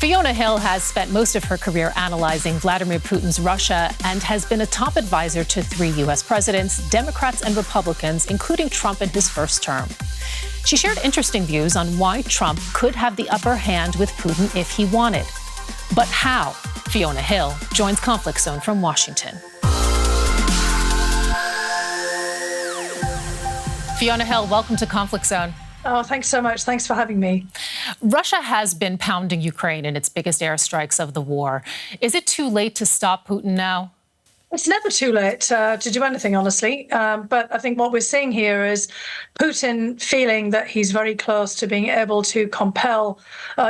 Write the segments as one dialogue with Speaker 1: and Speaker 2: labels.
Speaker 1: Fiona Hill has spent most of her career analyzing Vladimir Putin's Russia and has been a top advisor to 3 U.S. presidents, Democrats and Republicans, including Trump in his first term. She shared interesting views on why Trump could have the upper hand with Putin if he wanted. But how? Fiona Hill joins Conflict Zone from Washington. Fiona Hill, welcome to Conflict Zone.
Speaker 2: Oh, thanks so much. Thanks for having me.
Speaker 1: Russia has been pounding Ukraine in its biggest airstrikes of the war. Is it too late to stop Putin now?
Speaker 2: It's never too late to do anything, honestly. But I think what we're seeing here is Putin feeling that he's very close to being able to compel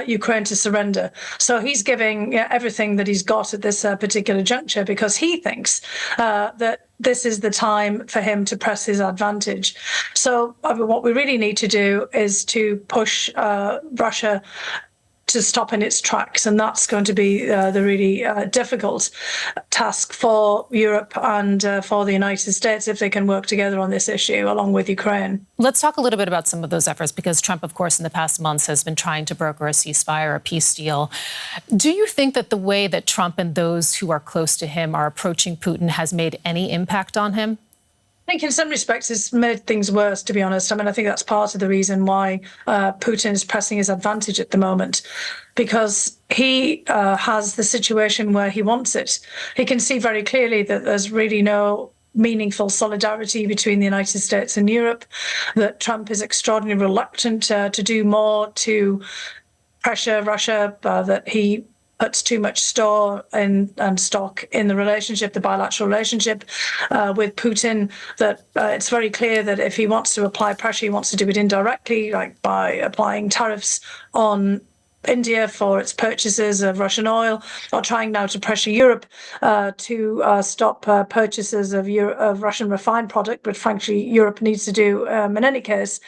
Speaker 2: Ukraine to surrender. So he's giving everything that he's got at this particular juncture because he thinks that this is the time for him to press his advantage. So what we really need to do is to push Russia to stop in its tracks. And that's going to be the really difficult task for Europe and for the United States if they can work together on this issue along with Ukraine.
Speaker 1: Let's talk a little bit about some of those efforts, because Trump, of course, in the past months has been trying to broker a ceasefire, a peace deal. Do you think that the way that Trump and those who are close to him are approaching Putin has made any impact on him?
Speaker 2: I think in some respects it's made things worse, to be honest. I mean, I think that's part of the reason why Putin is pressing his advantage at the moment, because he has the situation where he wants it. He can see very clearly that there's really no meaningful solidarity between the United States and Europe, that Trump is extraordinarily reluctant to do more to pressure Russia, that he puts too much store and stock in the relationship, the bilateral relationship with Putin, that it's very clear that if he wants to apply pressure, he wants to do it indirectly, like by applying tariffs on India for its purchases of Russian oil, or trying now to pressure Europe to stop purchases of Russian refined product, but frankly, Europe needs to do in any case.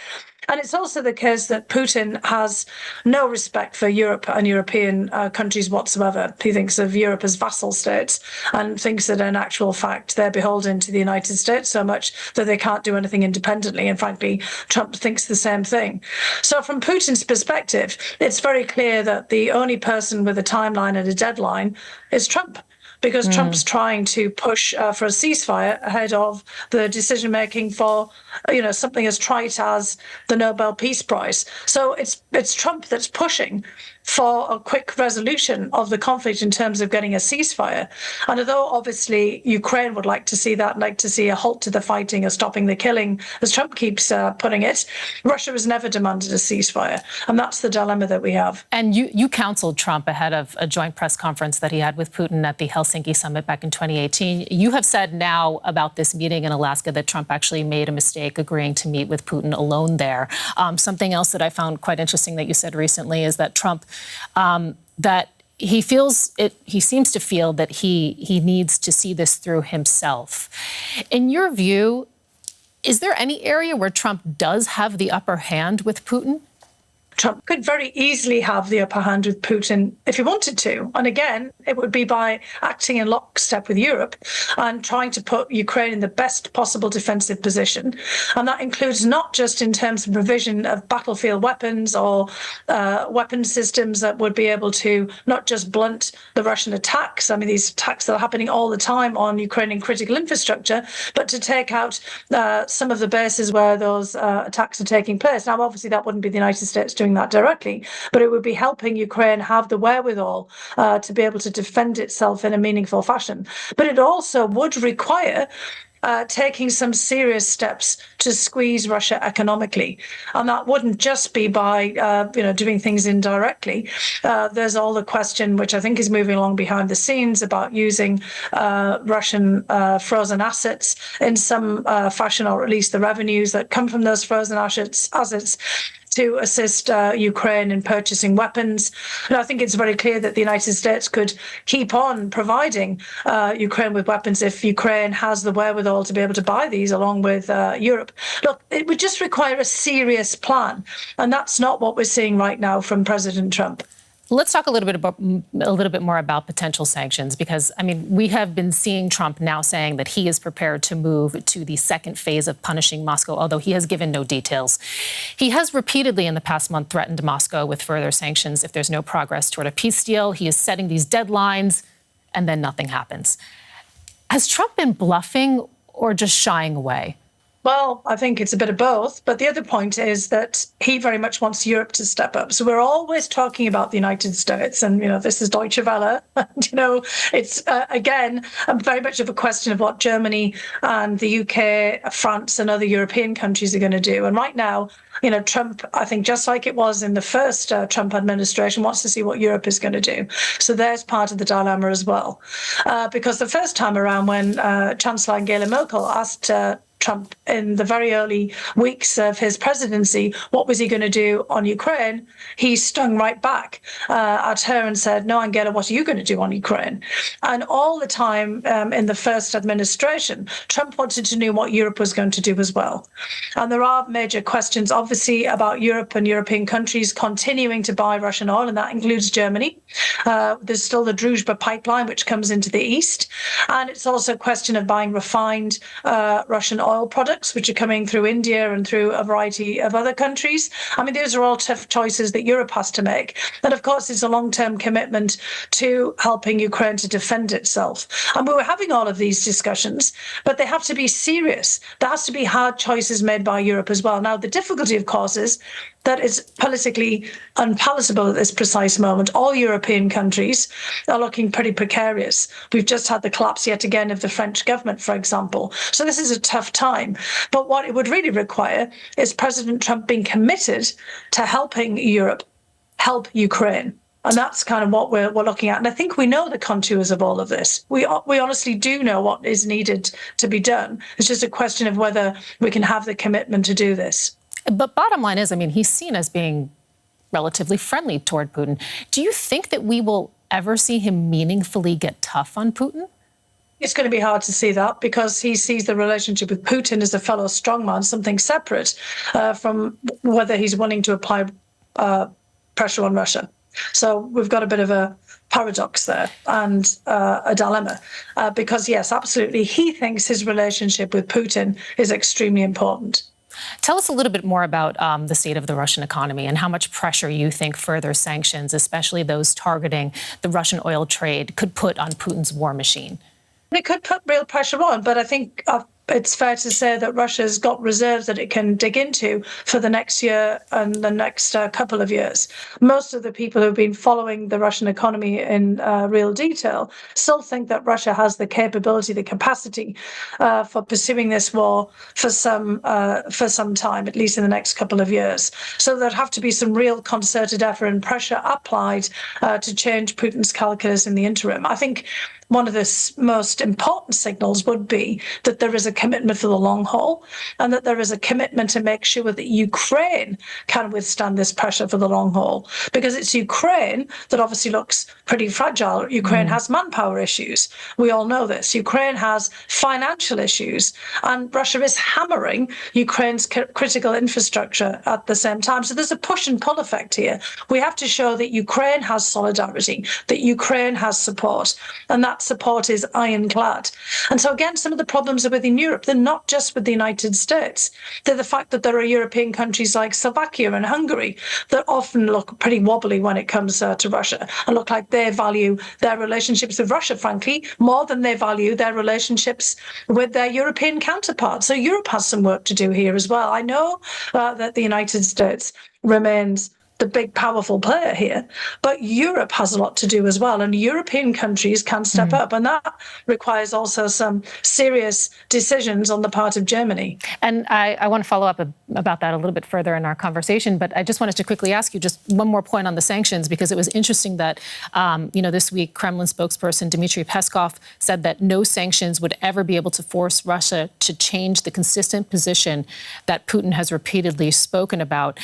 Speaker 2: And it's also the case that Putin has no respect for Europe and European countries whatsoever. He thinks of Europe as vassal states and thinks that in actual fact they're beholden to the United States so much that they can't do anything independently. And frankly, Trump thinks the same thing. So from Putin's perspective, it's very clear that the only person with a timeline and a deadline is Trump, because Trump's trying to push for a ceasefire ahead of the decision-making for, something as trite as the Nobel Peace Prize. So it's Trump that's pushing for a quick resolution of the conflict in terms of getting a ceasefire. And although obviously Ukraine would like to see that, like to see a halt to the fighting or stopping the killing, as Trump keeps putting it, Russia has never demanded a ceasefire. And that's the dilemma that we have.
Speaker 1: And you counseled Trump ahead of a joint press conference that he had with Putin at the Helsinki summit back in 2018. You have said now about this meeting in Alaska that Trump actually made a mistake agreeing to meet with Putin alone there. Something else that I found quite interesting that you said recently is that Trump that he seems to feel that he needs to see this through himself. In your view, is there any area where Trump does have the upper hand with Putin?
Speaker 2: Trump could very easily have the upper hand with Putin if he wanted to. And again, it would be by acting in lockstep with Europe and trying to put Ukraine in the best possible defensive position. And that includes not just in terms of provision of battlefield weapons or weapon systems that would be able to not just blunt the Russian attacks, I mean, these attacks that are happening all the time on Ukrainian critical infrastructure, but to take out some of the bases where those attacks are taking place. Now, obviously, that wouldn't be the United States doing that directly, but it would be helping Ukraine have the wherewithal to be able to defend itself in a meaningful fashion. But it also would require taking some serious steps to squeeze Russia economically. And that wouldn't just be by, doing things indirectly. There's all the question, which I think is moving along behind the scenes, about using Russian frozen assets in some fashion, or at least the revenues that come from those frozen assets to assist Ukraine in purchasing weapons. And I think it's very clear that the United States could keep on providing Ukraine with weapons if Ukraine has the wherewithal to be able to buy these along with Europe. Look, it would just require a serious plan. And that's not what we're seeing right now from President Trump.
Speaker 1: Let's talk a little bit more about potential sanctions, because, I mean, we have been seeing Trump now saying that he is prepared to move to the second phase of punishing Moscow, although he has given no details. He has repeatedly in the past month threatened Moscow with further sanctions if there's no progress toward a peace deal. He is setting these deadlines, and then nothing happens. Has Trump been bluffing or just shying away?
Speaker 2: Well, I think it's a bit of both. But the other point is that he very much wants Europe to step up. So we're always talking about the United States. And, this is Deutsche Welle. And, it's, again, very much of a question of what Germany and the UK, France and other European countries are going to do. And right now, Trump, I think just like it was in the first Trump administration, wants to see what Europe is going to do. So there's part of the dilemma as well. Because the first time around when Chancellor Angela Merkel asked Trump in the very early weeks of his presidency, what was he going to do on Ukraine? He stung right back at her and said, no, Angela, what are you going to do on Ukraine? And all the time in the first administration, Trump wanted to know what Europe was going to do as well. And there are major questions, obviously, about Europe and European countries continuing to buy Russian oil, and that includes Germany. There's still the Druzhba pipeline, which comes into the east. And it's also a question of buying refined Russian oil products, which are coming through India and through a variety of other countries. I mean, those are all tough choices that Europe has to make. And of course, it's a long-term commitment to helping Ukraine to defend itself. And we were having all of these discussions, but they have to be serious. There has to be hard choices made by Europe as well. Now, the difficulty, of course, is that it's politically unpalatable at this precise moment. All European countries are looking pretty precarious. We've just had the collapse yet again of the French government, for example. So this is a tough time. But what it would really require is President Trump being committed to helping Europe help Ukraine. And that's kind of what we're looking at. And I think we know the contours of all of this. We honestly do know what is needed to be done. It's just a question of whether we can have the commitment to do this.
Speaker 1: But bottom line is, I mean, he's seen as being relatively friendly toward Putin. Do you think that we will ever see him meaningfully get tough on Putin?
Speaker 2: It's going to be hard to see that because he sees the relationship with Putin as a fellow strongman, something separate from whether he's willing to apply pressure on Russia. So we've got a bit of a paradox there and a dilemma because, yes, absolutely, he thinks his relationship with Putin is extremely important.
Speaker 1: Tell us a little bit more about the state of the Russian economy and how much pressure you think further sanctions, especially those targeting the Russian oil trade, could put on Putin's war machine.
Speaker 2: It could put real pressure on, but I think it's fair to say that Russia's got reserves that it can dig into for the next year and the next couple of years. Most of the people who've been following the Russian economy in real detail still think that Russia has the capability, the capacity for pursuing this war for some time, at least in the next couple of years. So there'd have to be some real concerted effort and pressure applied to change Putin's calculus in the interim. I think one of the most important signals would be that there is a commitment for the long haul and that there is a commitment to make sure that Ukraine can withstand this pressure for the long haul, because it's Ukraine that obviously looks pretty fragile. Ukraine has manpower issues. We all know this. Ukraine has financial issues, and Russia is hammering Ukraine's critical infrastructure at the same time. So there's a push and pull effect here. We have to show that Ukraine has solidarity, that Ukraine has support, and that support is ironclad. And so again, some of the problems are within Europe. They're not just with the United States. They're the fact that there are European countries like Slovakia and Hungary that often look pretty wobbly when it comes to Russia and look like they value their relationships with Russia, frankly, more than they value their relationships with their European counterparts. So Europe has some work to do here as well. I know that the United States remains the big, powerful player here, but Europe has a lot to do as well, and European countries can step up, and that requires also some serious decisions on the part of Germany.
Speaker 1: And I want to follow up about that a little bit further in our conversation, but I just wanted to quickly ask you just one more point on the sanctions, because it was interesting that, this week, Kremlin spokesperson Dmitry Peskov said that no sanctions would ever be able to force Russia to change the consistent position that Putin has repeatedly spoken about.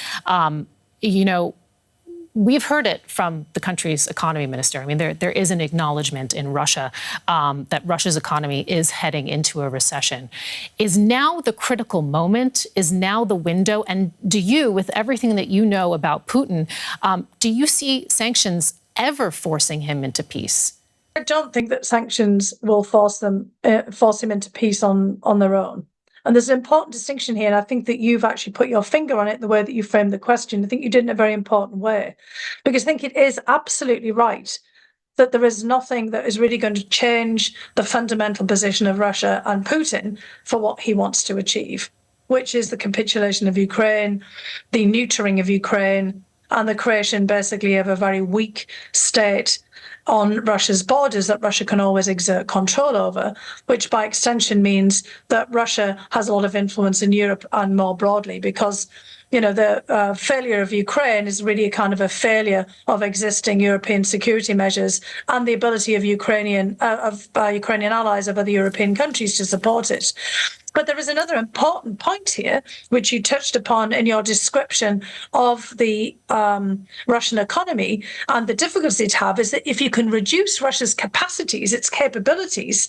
Speaker 1: we've heard it from the country's economy minister. I mean, there is an acknowledgement in Russia that Russia's economy is heading into a recession. Is now the critical moment? Is now the window? And do you, with everything that you know about Putin, do you see sanctions ever forcing him into peace?
Speaker 2: I don't think that sanctions will force him into peace on their own. And there's an important distinction here, and I think that you've actually put your finger on it the way that you framed the question. I think you did in a very important way, because I think it is absolutely right that there is nothing that is really going to change the fundamental position of Russia and Putin for what he wants to achieve, which is the capitulation of Ukraine, the neutering of Ukraine, and the creation basically of a very weak state on Russia's borders that Russia can always exert control over, which by extension means that Russia has a lot of influence in Europe and more broadly, because the failure of Ukraine is really a kind of a failure of existing European security measures and the ability of Ukrainian allies of other European countries to support it. But there is another important point here, which you touched upon in your description of the Russian economy and the difficulty it have, is that if you can reduce Russia's capacities, its capabilities,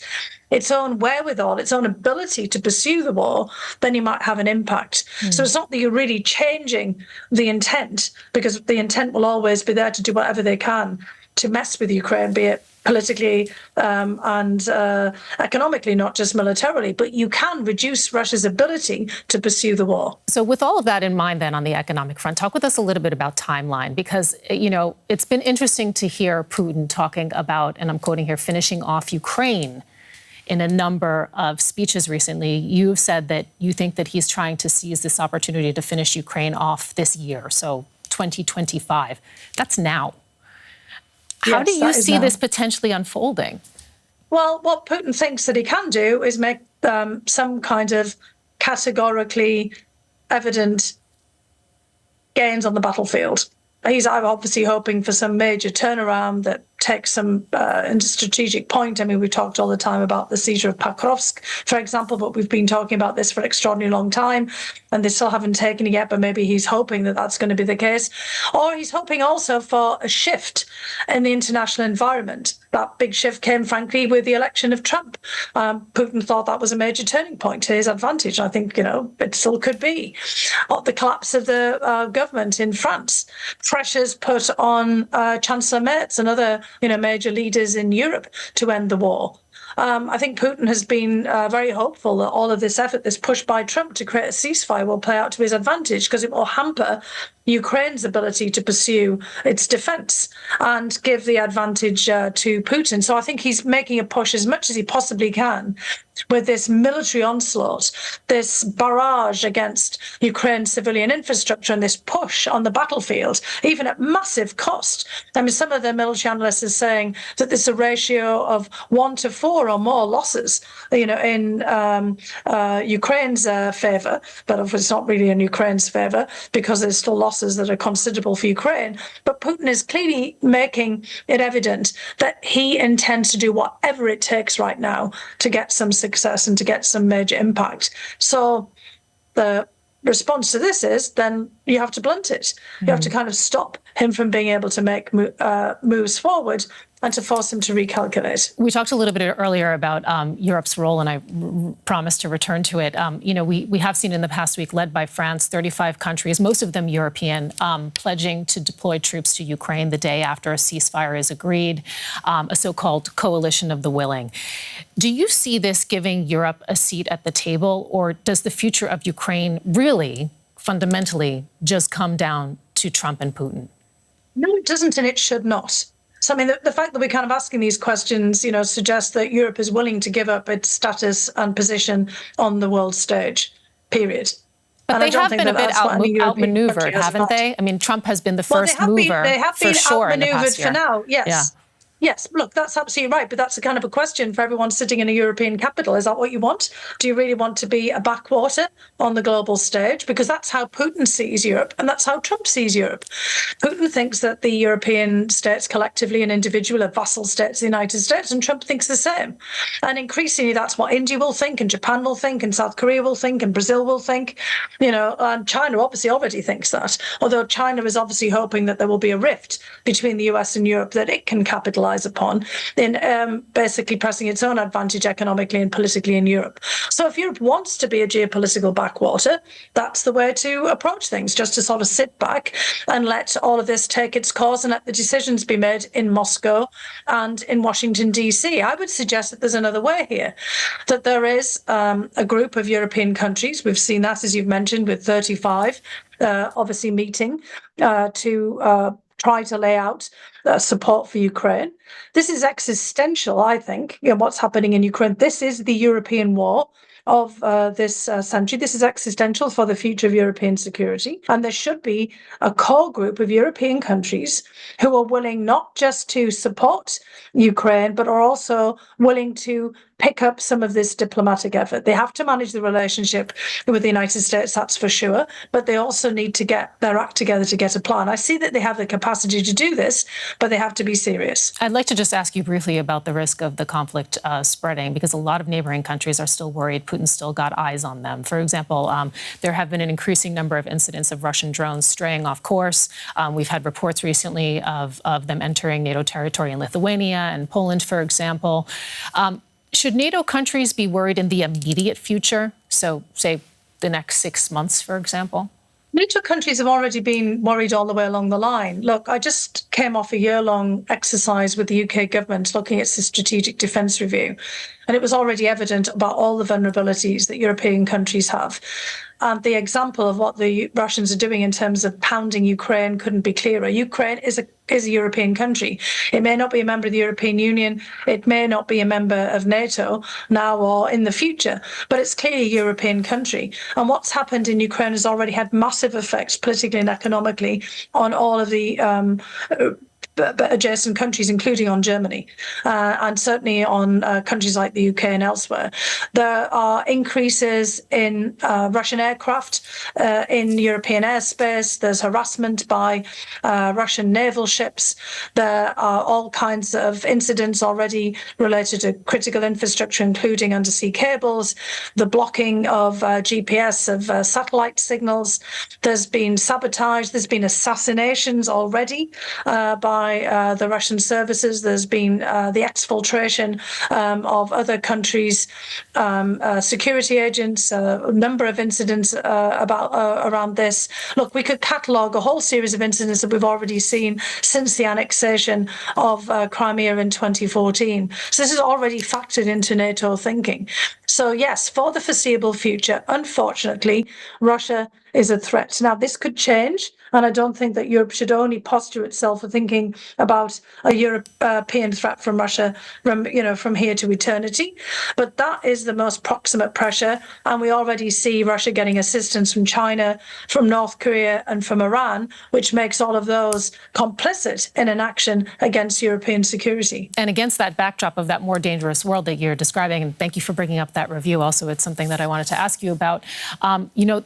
Speaker 2: its own wherewithal, its own ability to pursue the war, then you might have an impact. So it's not that you're really changing the intent, because the intent will always be there to do whatever they can to mess with Ukraine, be it politically and economically, not just militarily, but you can reduce Russia's ability to pursue the war.
Speaker 1: So with all of that in mind, then, on the economic front, talk with us a little bit about timeline, because, it's been interesting to hear Putin talking about, and I'm quoting here, finishing off Ukraine in a number of speeches recently. You've said that you think that he's trying to seize this opportunity to finish Ukraine off this year, so 2025. That's now. How do you see this potentially unfolding?
Speaker 2: Well, what Putin thinks that he can do is make some kind of categorically evident gains on the battlefield. He's obviously hoping for some major turnaround that takes some into strategic point. I mean, we talked all the time about the seizure of Pakrovsk, for example, but we've been talking about this for an extraordinarily long time, and they still haven't taken it yet, but maybe he's hoping that that's going to be the case. Or he's hoping also for a shift in the international environment. That big shift came, frankly, with the election of Trump. Putin thought that was a major turning point to his advantage. I think, it still could be. Or the collapse of the government in France, pressures put on Chancellor Merz and other major leaders in Europe to end the war. I think Putin has been very hopeful that all of this effort, this push by Trump to create a ceasefire, will play out to his advantage, because it will hamper Ukraine's ability to pursue its defense and give the advantage to Putin. So I think he's making a push as much as he possibly can with this military onslaught, this barrage against Ukraine's civilian infrastructure, and this push on the battlefield, even at massive cost. I mean, some of the military analysts are saying that there's a ratio of 1 to 4 or more losses, in Ukraine's favor, but it's not really in Ukraine's favor, because there's still losses that are considerable for Ukraine. But Putin is clearly making it evident that he intends to do whatever it takes right now to get some success and to get some major impact. So the response to this is, then you have to blunt it. You have to kind of stop him from being able to make moves forward and to force him to recalculate.
Speaker 1: We talked a little bit earlier about Europe's role, and I promised to return to it. We have seen in the past week, led by France, 35 countries, most of them European, pledging to deploy troops to Ukraine the day after a ceasefire is agreed, a so-called coalition of the willing. Do you see this giving Europe a seat at the table, or does the future of Ukraine really, fundamentally, just come down to Trump and Putin?
Speaker 2: No, it doesn't, and it should not. So, I mean, the fact that we're kind of asking these questions, suggests that Europe is willing to give up its status and position on the world stage, period.
Speaker 1: But they have been a bit outmaneuvered, haven't they? I mean, Trump has been the first mover.
Speaker 2: They have been outmaneuvered for now, yes. Yes, look, that's absolutely right. But that's a kind of a question for everyone sitting in a European capital. Is that what you want? Do you really want to be a backwater on the global stage? Because that's how Putin sees Europe, and that's how Trump sees Europe. Putin thinks that the European states collectively and individually are vassal states of the United States, and Trump thinks the same. And increasingly, that's what India will think, and Japan will think, and South Korea will think, and Brazil will think. And China obviously already thinks that, although China is obviously hoping that there will be a rift between the US and Europe that it can capitalize upon in basically pressing its own advantage economically and politically in Europe. So if Europe wants to be a geopolitical backwater, that's the way to approach things, just to sort of sit back and let all of this take its course and let the decisions be made in Moscow and in Washington, D.C. I would suggest that there's another way here, that there is a group of European countries. We've seen that, as you've mentioned, with 35 obviously meeting to try to lay out support for Ukraine. This is existential, I think, what's happening in Ukraine. This is the European war of this century. This is existential for the future of European security. And there should be a core group of European countries who are willing not just to support Ukraine, but are also willing to pick up some of this diplomatic effort. They have to manage the relationship with the United States, that's for sure, but they also need to get their act together to get a plan. I see that they have the capacity to do this, but they have to be serious.
Speaker 1: I'd like to just ask you briefly about the risk of the conflict spreading, because a lot of neighboring countries are still worried Putin's still got eyes on them. For example, there have been an increasing number of incidents of Russian drones straying off course. We've had reports recently of them entering NATO territory in Lithuania and Poland, for example. Should NATO countries be worried in the immediate future? So, say, the next 6 months, for example?
Speaker 2: NATO countries have already been worried all the way along the line. Look, I just came off a year-long exercise with the UK government looking at the Strategic Defence Review, and it was already evident about all the vulnerabilities that European countries have. And the example of what the Russians are doing in terms of pounding Ukraine couldn't be clearer. Ukraine is a European country. It may not be a member of the European Union. It may not be a member of NATO now or in the future, but it's clearly a European country. And what's happened in Ukraine has already had massive effects politically and economically on all of the adjacent countries, including on Germany, and certainly on countries like the UK and elsewhere. There are increases in Russian aircraft in European airspace. There's harassment by Russian naval ships. There are all kinds of incidents already related to critical infrastructure, including undersea cables, the blocking of GPS of satellite signals. There's been sabotage. There's been assassinations already by the Russian services. There's been the exfiltration of other countries' security agents, a number of incidents around this. Look, we could catalogue a whole series of incidents that we've already seen since the annexation of Crimea in 2014. So this is already factored into NATO thinking. So yes, for the foreseeable future, unfortunately, Russia is a threat. Now, this could change, and I don't think that Europe should only posture itself for thinking about a European threat from Russia from here to eternity. But that is the most proximate pressure, and we already see Russia getting assistance from China, from North Korea, and from Iran, which makes all of those complicit in an action against European security.
Speaker 1: And against that backdrop of that more dangerous world that you're describing, and thank you for bringing up that review. Also, it's something that I wanted to ask you about.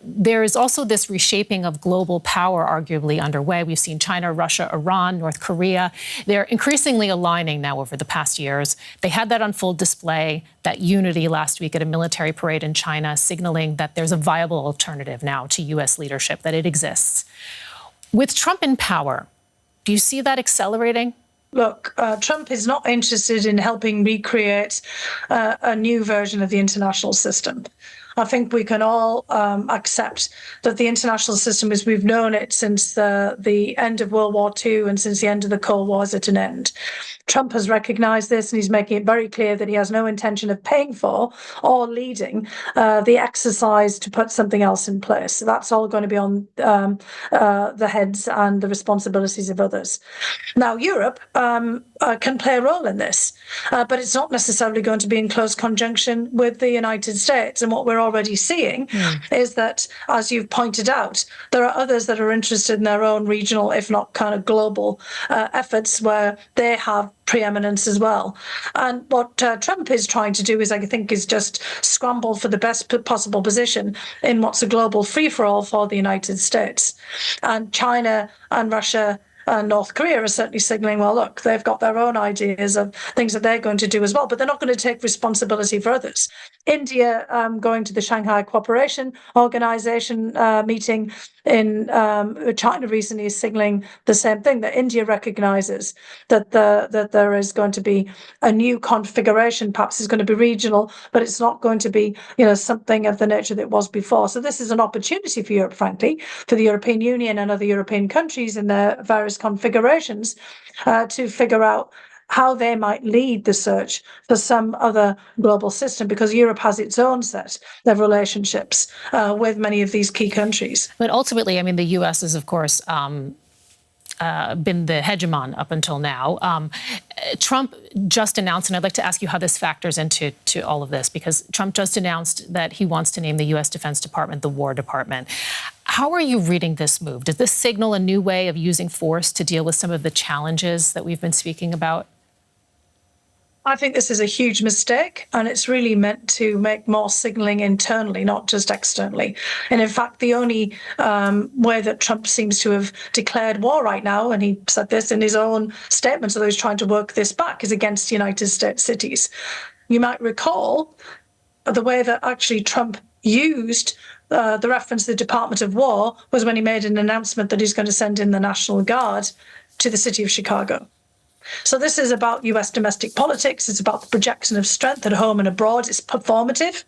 Speaker 1: There is also this reshaping of global power arguably underway. We've seen China, Russia, Iran, North Korea. They're increasingly aligning now over the past years. They had that on full display, that unity last week at a military parade in China, signaling that there's a viable alternative now to U.S. leadership, that it exists. With Trump in power, do you see that accelerating?
Speaker 2: Look, Trump is not interested in helping recreate a new version of the international system. I think we can all accept that the international system, as we've known it since the end of World War II and since the end of the Cold War, is at an end. Trump has recognized this, and he's making it very clear that he has no intention of paying for or leading the exercise to put something else in place. So that's all going to be on the heads and the responsibilities of others. Now, Europe can play a role in this, but it's not necessarily going to be in close conjunction with the United States. And what we're already seeing is that, as you've pointed out, there are others that are interested in their own regional, if not kind of global efforts, where they have preeminence as well. And what Trump is trying to do is, I think, is just scramble for the best possible position in what's a global free-for-all for the United States. And China and Russia and North Korea are certainly signaling, well, look, they've got their own ideas of things that they're going to do as well, but they're not going to take responsibility for others. India going to the Shanghai Cooperation Organization meeting in China recently is signaling the same thing, that India recognizes that that there is going to be a new configuration. Perhaps it's going to be regional, but it's not going to be, something of the nature that it was before. So this is an opportunity for Europe, frankly, for the European Union and other European countries in their various configurations to figure out how they might lead the search for some other global system, because Europe has its own set of relationships with many of these key countries.
Speaker 1: But ultimately, I mean, the U.S. has, of course, been the hegemon up until now. Trump just announced, and I'd like to ask you how this factors into all of this, because Trump just announced that he wants to name the U.S. Defense Department the War Department. How are you reading this move? Does this signal a new way of using force to deal with some of the challenges that we've been speaking about?
Speaker 2: I think this is a huge mistake, and it's really meant to make more signaling internally, not just externally. And in fact, the only way that Trump seems to have declared war right now, and he said this in his own statement, although he's trying to work this back, is against United States cities. You might recall the way that actually Trump used the reference to the Department of War was when he made an announcement that he's going to send in the National Guard to the city of Chicago. So this is about US domestic politics. It's about the projection of strength at home and abroad. It's performative.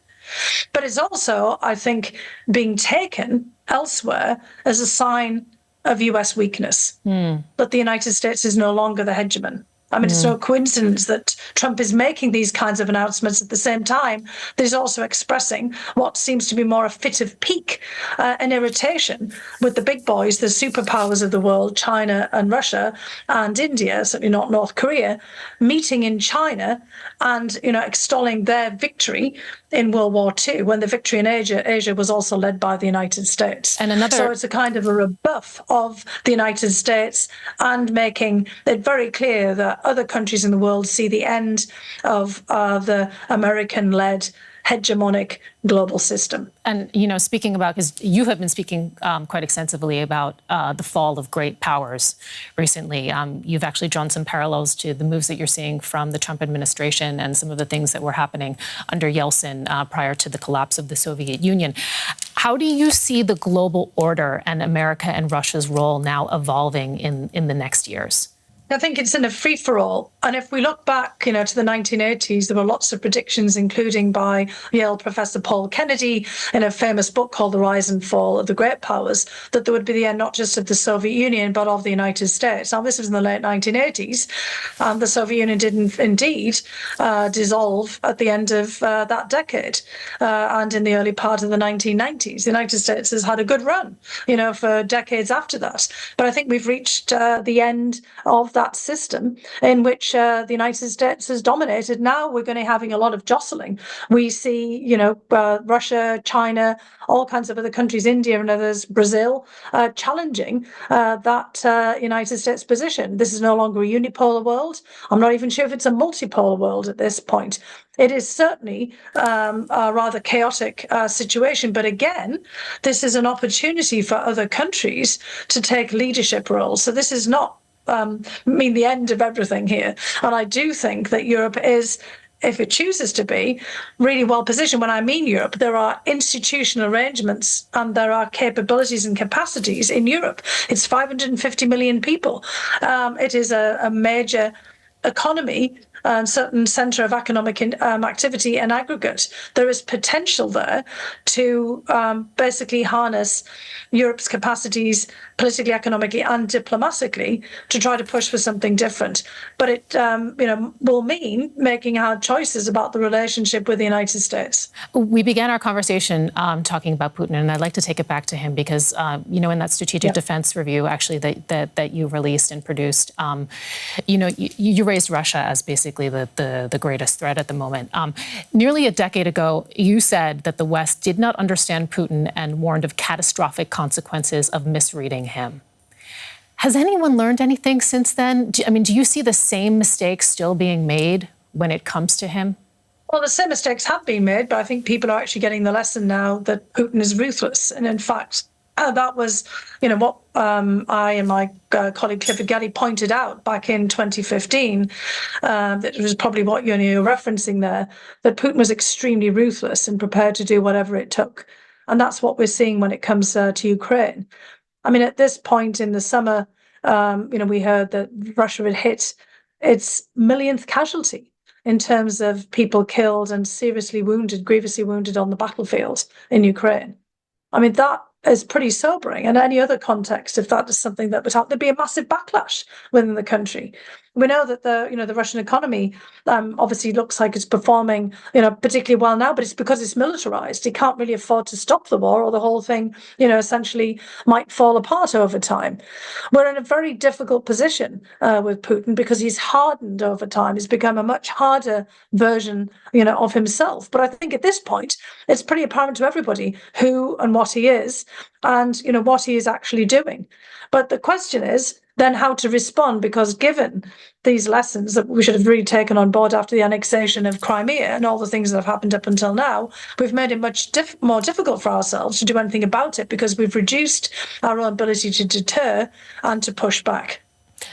Speaker 2: But it's also, I think, being taken elsewhere as a sign of US weakness, that the United States is no longer the hegemon. I mean, it's no coincidence that Trump is making these kinds of announcements at the same time that he's also expressing what seems to be more a fit of pique and irritation with the big boys, the superpowers of the world, China and Russia and India, certainly not North Korea, meeting in China and, extolling their victory in World War II, when the victory in Asia was also led by the United States.
Speaker 1: And
Speaker 2: so it's a kind of a rebuff of the United States and making it very clear that other countries in the world see the end of the American-led hegemonic global system.
Speaker 1: And, speaking about, because you have been speaking quite extensively about the fall of great powers recently, you've actually drawn some parallels to the moves that you're seeing from the Trump administration and some of the things that were happening under Yeltsin prior to the collapse of the Soviet Union. How do you see the global order and America and Russia's role now evolving in the next years?
Speaker 2: I think it's in a free-for-all. And if we look back, to the 1980s, there were lots of predictions, including by Yale professor Paul Kennedy in a famous book called The Rise and Fall of the Great Powers, that there would be the end not just of the Soviet Union, but of the United States. Now, this was in the late 1980s, and the Soviet Union did indeed dissolve at the end of that decade. And in the early part of the 1990s, the United States has had a good run, for decades after that. But I think we've reached the end of that system in which the United States has dominated. Now we're going to be having a lot of jostling. We see, Russia, China, all kinds of other countries, India and others, Brazil, challenging that United States position. This is no longer a unipolar world. I'm not even sure if it's a multipolar world at this point. It is certainly a rather chaotic situation. But again, this is an opportunity for other countries to take leadership roles. So this is not the end of everything here. And I do think that Europe is, if it chooses to be, really well positioned. When I mean Europe, there are institutional arrangements and there are capabilities and capacities in Europe. It's 550 million people. It is a major economy, a certain centre of economic activity and aggregate. There is potential there to basically harness Europe's capacities politically, economically, and diplomatically to try to push for something different. But it, will mean making hard choices about the relationship with the United States.
Speaker 1: We began our conversation talking about Putin, and I'd like to take it back to him because, in that strategic defense review, actually, that you released and produced, you raised Russia as basically the greatest threat at the moment. Nearly a decade ago, you said that the West did not understand Putin and warned of catastrophic consequences of misreading him. Has anyone learned anything since then? Do you see the same mistakes still being made when it comes to him?
Speaker 2: Well, the same mistakes have been made, but I think people are actually getting the lesson now that Putin is ruthless. And in fact, that was, what I and my colleague Clifford Getty pointed out back in 2015. That was probably what you're referencing there, that Putin was extremely ruthless and prepared to do whatever it took. And that's what we're seeing when it comes to Ukraine. I mean, at this point in the summer, we heard that Russia had hit its millionth casualty in terms of people killed and seriously wounded, grievously wounded on the battlefield in Ukraine. I mean, that is pretty sobering. And any other context, if that is something that would happen, there'd be a massive backlash within the country. We know that the Russian economy obviously looks like it's performing particularly well now, but it's because it's militarized. It can't really afford to stop the war, or the whole thing essentially might fall apart over time. We're in a very difficult position with Putin because he's hardened over time. He's become a much harder version of himself. But I think at this point it's pretty apparent to everybody who and what he is, and what he is actually doing. But the question is then how to respond, because given these lessons that we should have really taken on board after the annexation of Crimea and all the things that have happened up until now, we've made it much more difficult for ourselves to do anything about it because we've reduced our own ability to deter and to push back.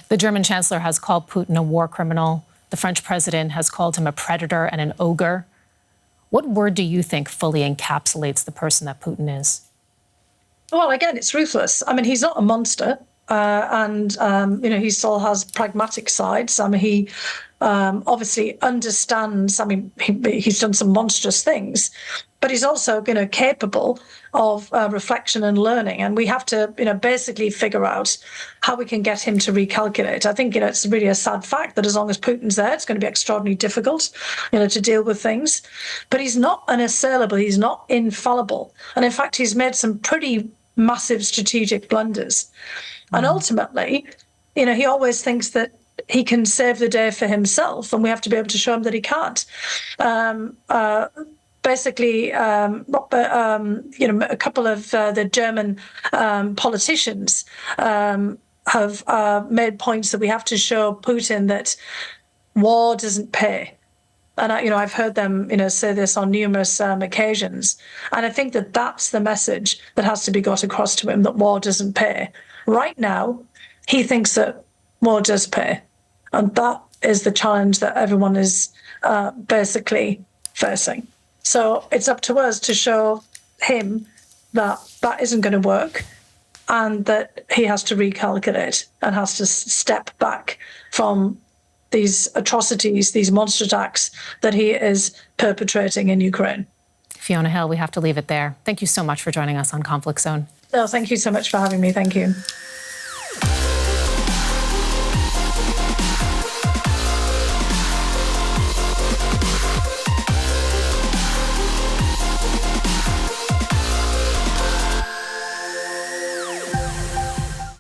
Speaker 1: The German chancellor has called Putin a war criminal. The French president has called him a predator and an ogre. What word do you think fully encapsulates the person that Putin is?
Speaker 2: Well, again, it's ruthless. I mean, he's not a monster. And he still has pragmatic sides. I mean, he obviously understands. I mean, he's done some monstrous things, but he's also, capable of reflection and learning. And we have to, basically figure out how we can get him to recalculate. I think, it's really a sad fact that as long as Putin's there, it's going to be extraordinarily difficult, to deal with things. But he's not unassailable. He's not infallible. And in fact, he's made some pretty massive strategic blunders. And ultimately, he always thinks that he can save the day for himself, and we have to be able to show him that he can't. Basically, a couple of the German politicians have made points that we have to show Putin that war doesn't pay. And I've heard them, say this on numerous occasions. And I think that that's the message that has to be got across to him, that war doesn't pay. Right now, he thinks that war does pay. And that is the challenge that everyone is basically facing. So it's up to us to show him that that isn't going to work, and that he has to recalculate and has to step back from these atrocities, these monster attacks that he is perpetrating in Ukraine.
Speaker 1: Fiona Hill, we have to leave it there. Thank you so much for joining us on Conflict Zone.
Speaker 2: No, thank you so much for having me. Thank you.